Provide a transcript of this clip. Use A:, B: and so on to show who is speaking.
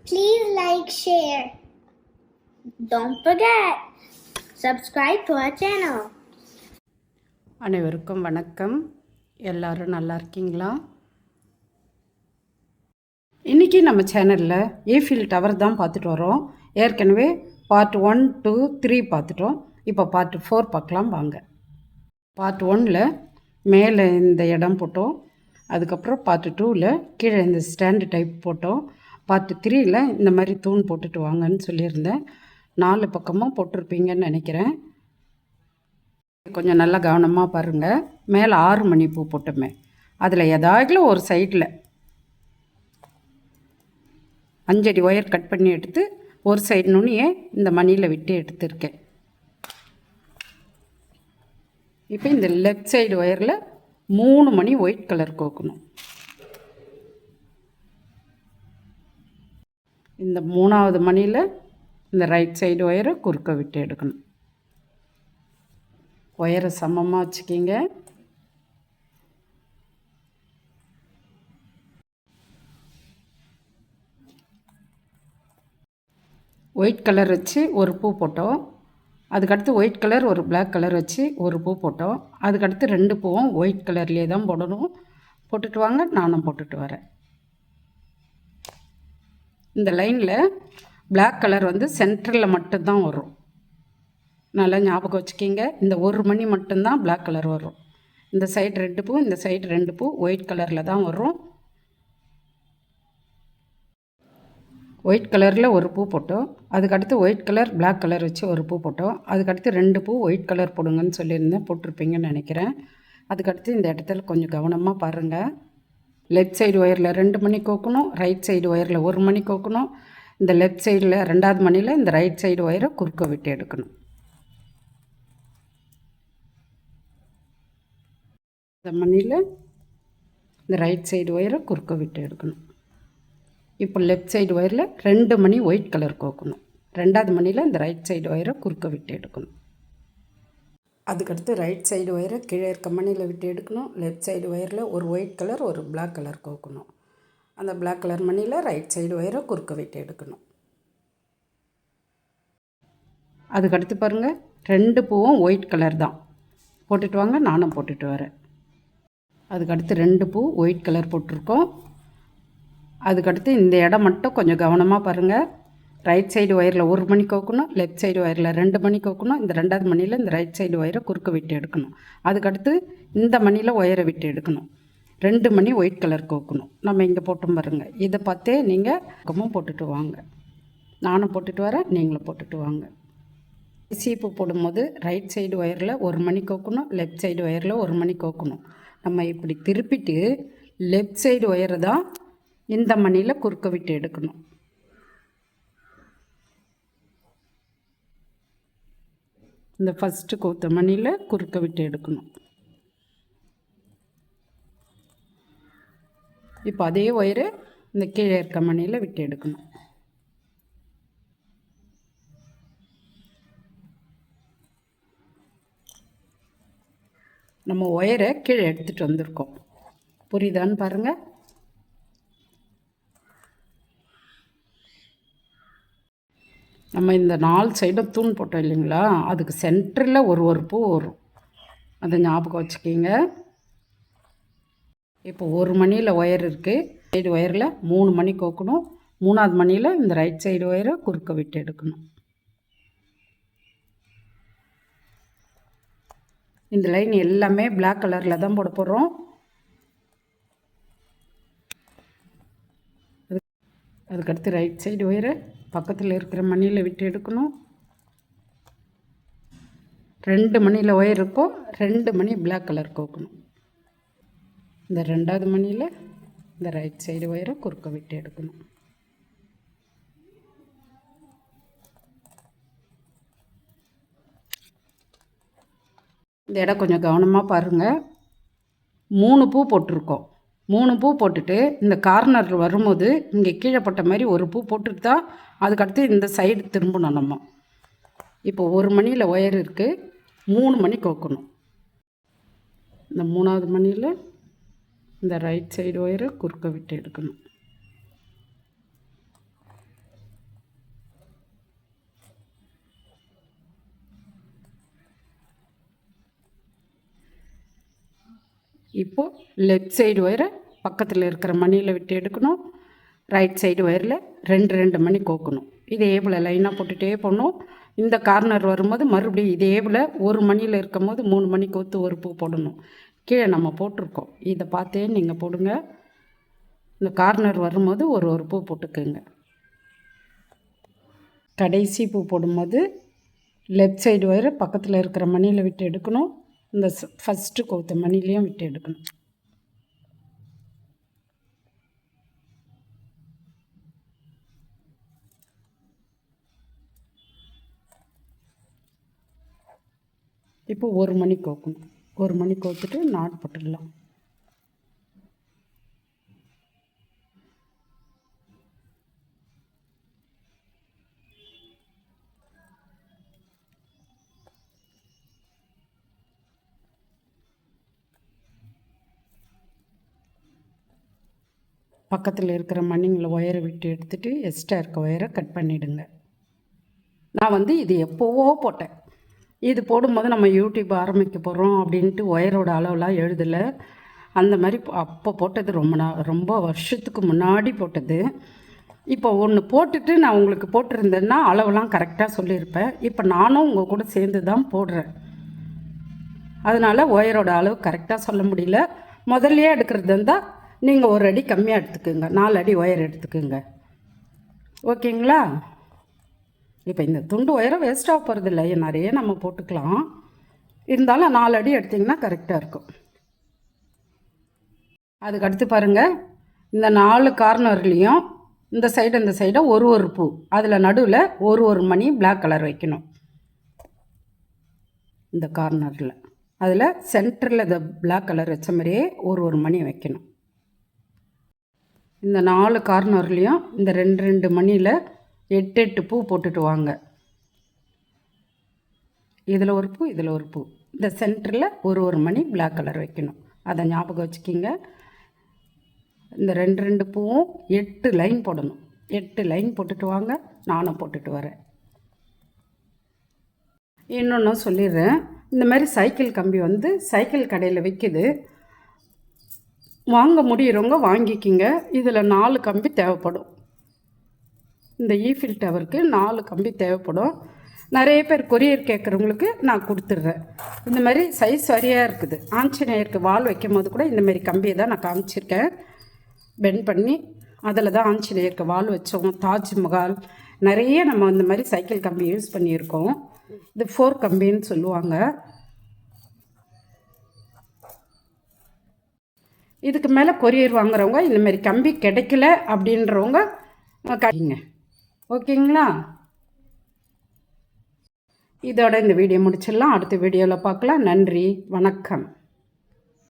A: Please like, share. Don't forget, subscribe to our channel.
B: அனைவருக்கும் வணக்கம். எல்லாரும் நல்லா இருக்கீங்களா? இன்றைக்கி நம்ம சேனலில் ஈஃபில் டவர் தான் பார்த்துட்டு வரோம். ஏற்கனவே பார்ட் 1, 2, 3 பார்த்துட்டோம். இப்போ பார்ட் 4 பார்க்கலாம் வாங்க. பார்ட் 1ல் மேலே இந்த இடம் போட்டோம். அதுக்கப்புறம் பார்ட் 2ல் கீழே இந்த ஸ்டாண்டு டைப் போட்டோம். பார்ட் 3ல் இந்த மாதிரி தூண் போட்டுட்டு வாங்கன்னு சொல்லியிருந்தேன். 4 பக்கமும் போட்டிருப்பீங்கன்னு நினைக்கிறேன். கொஞ்சம் நல்லா கவனமாக பாருங்கள். மேலே 6 மணி பூ போட்டோமே, அதில் ஏதாவது ஒரு சைடில் 5 அடி ஒயர் கட் பண்ணி எடுத்து ஒரு சைடு நுனியை இந்த மணியில் விட்டு எடுத்துருக்கேன். இப்போ இந்த லெஃப்ட் சைடு ஒயரில் 3 மணி ஒயிட் கலர் கோக்கணும். இந்த 3ஆவது மணியில் இந்த ரைட் சைடு ஒயரை குறுக்க விட்டு எடுக்கணும். ஒயரை சமமாக வச்சுக்கிங்க. ஒயிட் கலர் வச்சு ஒரு பூ போட்டோம். அதுக்கடுத்து ஒயிட் கலர் ஒரு பிளாக் கலர் வச்சு ஒரு பூ போட்டோம். அதுக்கடுத்து 2 பூவும் ஒயிட் கலர்லேயே தான் போடணும். போட்டுட்டு வாங்க, நானும் போட்டுட்டு வரேன். இந்த லைனில் பிளாக் கலர் வந்து சென்டரில் மட்டும்தான் வரும். நல்லா ஞாபகம் வச்சுக்கிங்க. இந்த 1 மணி மட்டும்தான் பிளாக் கலர் வரும். இந்த சைடு 2 பூ, இந்த சைடு 2 பூ ஒயிட் கலரில் தான் வரும். ஒயிட் கலரில் ஒரு பூ போட்டோம். அதுக்கடுத்து ஒயிட் கலர் பிளாக் கலர் வச்சு ஒரு பூ போட்டோம். அதுக்கடுத்து 2 பூ ஒயிட் கலர் போடுங்கன்னு சொல்லியிருந்தேன். போட்டிருப்பீங்கன்னு நினைக்கிறேன். அதுக்கடுத்து இந்த இடத்துல கொஞ்சம் கவனமாக பாருங்கள். லெஃப்ட் சைடு ஒயரில் 2 மணி கோக்கணும், ரைட் சைடு ஒயரில் 1 மணி கோக்கணும். இந்த லெஃப்ட் சைடில் 2ஆவது மணியில் இந்த ரைட் சைடு ஒயரை குறுக்க விட்டு எடுக்கணும். இந்த மணியில் இந்த ரைட் சைடு ஒயரை குறுக்க விட்டு எடுக்கணும். இப்போ லெஃப்ட் சைடு ஒயரில் 2 மணி ஒயிட் கலர் கோக்கணும். 2ஆவது மணியில் இந்த ரைட் சைடு ஒயரை குறுக்க விட்டு எடுக்கணும். அதுக்கடுத்து ரைட் சைடு ஒயரை கீழே இருக்க மணியில் விட்டு எடுக்கணும். லெஃப்ட் சைடு ஒயரில் ஒரு ஒயிட் கலர் ஒரு பிளாக் கலர் கோக்கணும். அந்த பிளாக் கலர் மணியில் ரைட் சைடு ஒயரை குறுக்க விட்டு எடுக்கணும். அதுக்கடுத்து பாருங்கள், 2 பூவும் ஒயிட் கலர் தான். போட்டுட்டு வாங்க, நானும் போட்டுட்டு வரேன். அதுக்கடுத்து 2 பூ ஒயிட் கலர் போட்டிருக்கோம். அதுக்கடுத்து இந்த இடம் மட்டும் கொஞ்சம் கவனமாக பாருங்கள். ரைட் சைடு ஒயரில் 1 மணி கோக்கணும், லெஃப்ட் சைடு ஒயரில் 2 மணி கோக்கணும். இந்த 2ஆவது மணியில் இந்த ரைட் சைடு ஒயரை குறுக்க விட்டு எடுக்கணும். அதுக்கடுத்து இந்த மணியில் ஒயரை விட்டு எடுக்கணும். 2 மணி ஒயிட் கலர் கோக்கணும். நம்ம இங்கே போட்டும் பாருங்கள். இதை பார்த்தே நீங்கள் பக்கமும் போட்டுட்டு வாங்க. நானும் போட்டுட்டு வரேன், நீங்களும் போட்டுட்டு வாங்க. சீப்பு போடும்போது ரைட் சைடு ஒயரில் 1 மணி கோக்கணும், லெஃப்ட் சைடு ஒயரில் 1 மணி கோக்கணும். நம்ம இப்படி திருப்பிட்டு லெஃப்ட் சைடு ஒயரை தான் இந்த மணியில் குறுக்க விட்டு எடுக்கணும். இந்த ஃபஸ்ட்டு கோத்த மணியில் குறுக்க விட்டு எடுக்கணும். இப்போ அதே ஒயரை இந்த கீழே இருக்க மணியில் விட்டு எடுக்கணும். நம்ம ஒயரை கீழே எடுத்துகிட்டு வந்திருக்கோம். புரியுதான்னு பாருங்கள். நம்ம இந்த 4 சைடும் தூண் போட்டோம் இல்லைங்களா, அதுக்கு சென்டரில் ஒரு பூ வரும். அதை ஞாபகம் வச்சுக்கிங்க. இப்போ 1 மணியில் ஒயர் இருக்குது. சைடு ஒயரில் 3 மணி கோக்கணும். 3ஆவது மணியில் இந்த ரைட் சைடு ஒயரை குறுக்க விட்டு எடுக்கணும். இந்த லைன் எல்லாமே பிளாக் கலரில் தான் போட போகிறோம். அதுக்கடுத்து ரைட் சைடு ஒயரை பக்கத்தில் இருக்கிற மணியில் விட்டு எடுக்கணும். 2 மணியில் ஒயர் இருக்கும், 2 மணி பிளாக் கலர் கோக்கணும். இந்த 2ஆவது மணியில் இந்த ரைட் சைடு ஒயரை குறுக்க விட்டு எடுக்கணும். இந்த இடம் கொஞ்சம் கவனமாக பாருங்கள். 3 பூ போட்டிருக்கோம். 3 பூ போட்டுட்டு இந்த கார்னர் வரும்போது இங்கே கீழே போட்ட மாதிரி ஒரு பூ போட்டுட்டு தான் அதுக்கடுத்து இந்த சைடு திரும்பணும். நம்ம இப்போ 1 மணியில் ஒயர் இருக்குது, 3 மணி கோக்கணும். இந்த 3ஆவது மணியில் இந்த ரைட் சைடு ஒயரை குறுக்க விட்டு எடுக்கணும். இப்போது லெஃப்ட் சைடு ஒயரை பக்கத்தில் இருக்கிற மணியில் விட்டு எடுக்கணும். ரைட் சைடு ஒயரில் 2 மணி கோக்கணும். இதே போல் லைனாக போட்டுகிட்டே போடணும். இந்த கார்னர் வரும்போது மறுபடியும் இதே போல் ஒரு மணியில் இருக்கும் போது 3 மணி கோத்து ஒரு பூ போடணும். கீழே நம்ம போட்டிருக்கோம், இதை பார்த்தே நீங்கள் போடுங்க. இந்த கார்னர் வரும்போது ஒரு பூ போட்டுக்குங்க. கடைசி பூ போடும்போது லெஃப்ட் சைடு ஒயரை பக்கத்தில் இருக்கிற மணியில் விட்டு எடுக்கணும். இந்த ஃபஸ்ட்டு கோத்த மணிலையும் விட்டு எடுக்கணும். இப்போ 1 மணி கோக்கணும். 1 மணி கோத்துட்டு நாட் போட்டுடலாம். பக்கத்தில் இருக்கிற மணிங்களை ஒயரை விட்டு எடுத்துகிட்டு எக்ஸ்ட்ரா இருக்க ஒயரை கட் பண்ணிவிடுங்க. நான் இது எப்போவோ போட்டேன். இது போடும்போது நம்ம யூடியூப் ஆரம்பிக்க போகிறோம் அப்படின்ட்டு ஒயரோட அளவுலாம் எழுதலை. அந்த மாதிரி அப்போ போட்டது ரொம்ப வருஷத்துக்கு முன்னாடி போட்டது. இப்போ ஒன்று போட்டுட்டு நான் உங்களுக்கு போட்டிருந்தேன்னா அளவுலாம் கரெக்டாக சொல்லியிருப்பேன். இப்போ நானும் உங்கள் கூட சேர்ந்து தான் போடுறேன். அதனால் ஒயரோட அளவு கரெக்டாக சொல்ல முடியல. முதல்லையே எடுக்கிறது இருந்தால் நீங்கள் 1 அடி கம்மியாக எடுத்துக்குங்க, 4 அடி ஒயர் எடுத்துக்குங்க. ஓகேங்களா? இப்போ இந்த துண்டு ஒயரை வேஸ்ட்டாக போகிறதில்ல, நிறைய நம்ம போட்டுக்கலாம். இருந்தாலும் 4 அடி எடுத்திங்கன்னா கரெக்டாக இருக்கும். அதுக்கடுத்து பாருங்கள், இந்த 4 கார்னர்லேயும் இந்த சைடை ஒரு பூ, அதில் நடுவில் ஒரு மணி பிளாக் கலர் வைக்கணும். இந்த கார்னரில் அதில் சென்டரில் இந்த பிளாக் கலர் வச்ச மாதிரியே ஒரு மணி வைக்கணும். இந்த 4 கார்னர்லேயும் இந்த 2 மணியில் 8 பூ போட்டுட்டு வாங்க. இதில் ஒரு பூ, இதில் ஒரு பூ. இந்த சென்டரில் ஒரு மணி பிளாக் கலர் வைக்கணும். அதை ஞாபகம் வச்சுக்கிங்க. இந்த 2 பூவும் 8 லைன் போடணும். 8 லைன் போட்டுட்டு வாங்க, நானும் போட்டுட்டு வரேன். இன்னொன்று சொல்லிடுறேன், இந்த மாதிரி சைக்கிள் கம்பி சைக்கிள் கடையில் விற்கிது, வாங்க முடியிறவங்க வாங்கிக்கிங்க. இதில் 4 கம்பி தேவைப்படும். இந்த ஈஃபில் டவருக்கு 4 கம்பி தேவைப்படும். நிறைய பேர் கொரியர் கேட்குறவங்களுக்கு நான் கொடுத்துட்றேன். இந்த மாதிரி சைஸ் சரியாக இருக்குது. ஆஞ்சநேயருக்கு வால் வைக்கும் போது கூட இந்த மாதிரி கம்பியை தான் நான் காமிச்சிருக்கேன். பெண்ட் பண்ணி அதில் தான் ஆஞ்சநேயருக்கு வால் வச்சோம். தாஜ்மஹால் நிறைய நம்ம இந்த மாதிரி சைக்கிள் கம்பி யூஸ் பண்ணியிருக்கோம். இது 4 கம்பின்னு சொல்லுவாங்க. இதுக்கு மேலே கொரியர் வாங்குறவங்க இந்தமாரி கம்பி கிடைக்கல அப்படின்றவங்க கட்டிங்க. ஓகேங்களா? இதோட இந்த வீடியோ முடிச்சிடலாம். அடுத்த வீடியோவில் பார்க்கலாம். நன்றி, வணக்கம்.